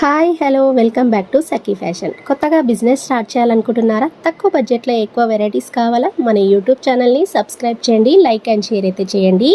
Hi hello welcome back to Sakhi fashion. కొత్తగా business start చేయాలనుకుంటున్నారా? తక్కువ బడ్జెట్లో ఎక్కువ వెరైటీస్ కావాలా? మన యూట్యూబ్ ఛానల్ని సబ్స్క్రైబ్ చేయండి, లైక్ అండ్ షేర్ అయితే చేయండి.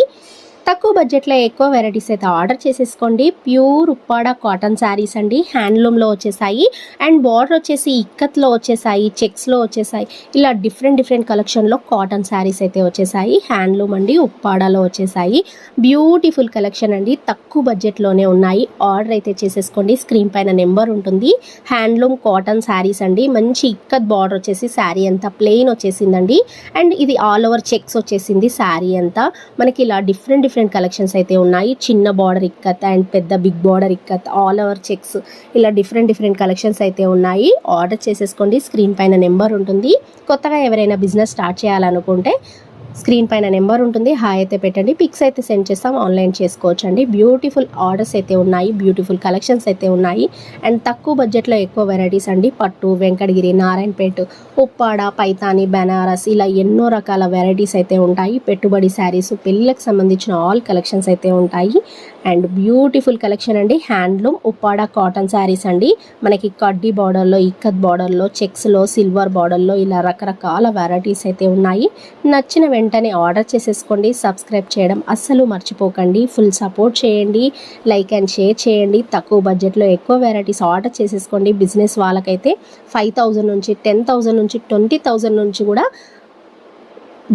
తక్కువ బడ్జెట్లో ఎక్కువ వెరైటీస్ అయితే ఆర్డర్ చేసేసుకోండి. ప్యూర్ ఉప్పాడ కాటన్ శారీస్ అండి, హ్యాండ్లూమ్లో వచ్చేసాయి. అండ్ బార్డర్ వచ్చేసి ఇక్కత్లో వచ్చేసాయి, చెక్స్లో వచ్చేసాయి. ఇలా డిఫరెంట్ కలెక్షన్లో కాటన్ శారీస్ అయితే వచ్చేసాయి. హ్యాండ్లూమ్ అండి, ఉప్పాడలో వచ్చేసాయి. బ్యూటిఫుల్ కలెక్షన్ అండి, తక్కువ బడ్జెట్లోనే ఉన్నాయి. ఆర్డర్ అయితే చేసేసుకోండి. స్క్రీన్ పైన నెంబర్ ఉంటుంది. హ్యాండ్లూమ్ కాటన్ శారీస్ అండి, మంచి ఇక్కత్ బార్డర్ వచ్చేసి శారీ అంతా ప్లెయిన్ వచ్చేసిందండి. అండ్ ఇది ఆల్ ఓవర్ చెక్స్ వచ్చేసింది శారీ అంతా. మనకి ఇలా డిఫరెంట్ కలెక్షన్స్ అయితే ఉన్నాయి. చిన్న బార్డర్ ఇక్కత్ అండ్ పెద్ద big border ikat, all over checks, ఇలా డిఫరెంట్ కలెక్షన్స్ అయితే ఉన్నాయి. ఆర్డర్ చేసేసుకోండి. స్క్రీన్ పైన నెంబర్ ఉంటుంది. కొత్తగా ఎవరైనా బిజినెస్ స్టార్ట్ చేయాలనుకుంటే స్క్రీన్ పైన నెంబర్ ఉంటుంది. హాయ్ అయితే పెట్టండి, పిక్స్ అయితే సెండ్ చేస్తాం, ఆన్లైన్ చేసుకోవచ్చు అండి. బ్యూటిఫుల్ ఆర్డర్స్ అయితే ఉన్నాయి, బ్యూటిఫుల్ కలెక్షన్స్ అయితే ఉన్నాయి. అండ్ తక్కువ బడ్జెట్లో ఎక్కువ వెరైటీస్ అండి. పట్టు, వెంకటగిరి, నారాయణపేట, ఉప్పాడ, పైతాని, బెనారస్, ఇలా ఎన్నో రకాల వెరైటీస్ అయితే ఉంటాయి. పెట్టుబడి శారీస్, పెళ్ళిళ్ళకి సంబంధించిన ఆల్ కలెక్షన్స్ అయితే ఉంటాయి. అండ్ బ్యూటిఫుల్ కలెక్షన్ అండి, హ్యాండ్లూమ్ ఉప్పాడ కాటన్ శారీస్ అండి. మనకి కడ్డీ బార్డర్లో, ఇక్కత్ బార్డర్లో, చెక్స్లో, సిల్వర్ బార్డర్లో, ఇలా రకరకాల వెరైటీస్ అయితే ఉన్నాయి. నచ్చిన వెంటనే ఆర్డర్ చేసేసుకోండి. సబ్స్క్రైబ్ చేయడం అస్సలు మర్చిపోకండి. ఫుల్ సపోర్ట్ చేయండి, లైక్ అండ్ షేర్ చేయండి. తక్కువ బడ్జెట్లో ఎక్కువ వెరైటీస్ ఆర్డర్ చేసేసుకోండి. బిజినెస్ వాళ్ళకైతే 5,000 నుంచి 10,000 నుంచి 20,000 నుంచి కూడా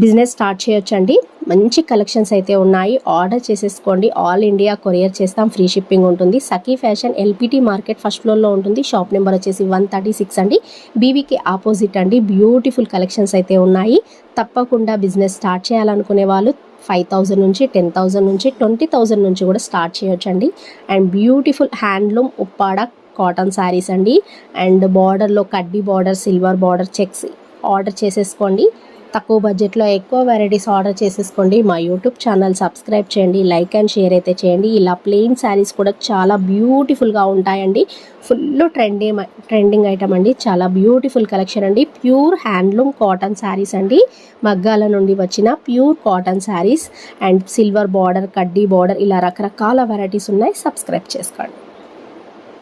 బిజినెస్ స్టార్ట్ చేయొచ్చండి. మంచి కలెక్షన్స్ అయితే ఉన్నాయి. ఆర్డర్ చేసేసుకోండి. ఆల్ ఇండియా కొరియర్ చేస్తాం, ఫ్రీ షిప్పింగ్ ఉంటుంది. సఖీ ఫ్యాషన్ ఎల్పిటి మార్కెట్ ఫస్ట్ ఫ్లోర్లో ఉంటుంది. షాప్ నెంబర్ వచ్చేసి 136 అండి, బీవీకి ఆపోజిట్ అండి. బ్యూటిఫుల్ కలెక్షన్స్ అయితే ఉన్నాయి. తప్పకుండా బిజినెస్ స్టార్ట్ చేయాలనుకునే వాళ్ళు 5,000 నుంచి 10,000 నుంచి 20,000 నుంచి కూడా స్టార్ట్ చేయొచ్చండి. And beautiful handloom Uppada cotton saris అండి. అండ్ బార్డర్లో కడ్డీ border, silver border, checks order చేసేసుకోండి. తక్కువ బడ్జెట్లో ఎక్కువ వెరైటీస్ ఆర్డర్ చేసేసుకోండి. మా యూట్యూబ్ ఛానల్ సబ్స్క్రైబ్ చేయండి, లైక్ అండ్ షేర్ అయితే చేయండి. ఇలా ప్లెయిన్ శారీస్ కూడా చాలా బ్యూటిఫుల్గా ఉంటాయండి. ఫుల్ ట్రెండింగ్ ఐటమ్ అండి, చాలా బ్యూటిఫుల్ కలెక్షన్ అండి. ప్యూర్ హ్యాండ్లూమ్ కాటన్ శారీస్ అండి, మగ్గాల నుండి వచ్చిన pure cotton saris. And silver border, కడ్డీ బార్డర్, ఇలా రకరకాల వెరైటీస్ ఉన్నాయి. సబ్స్క్రైబ్ చేసుకోండి.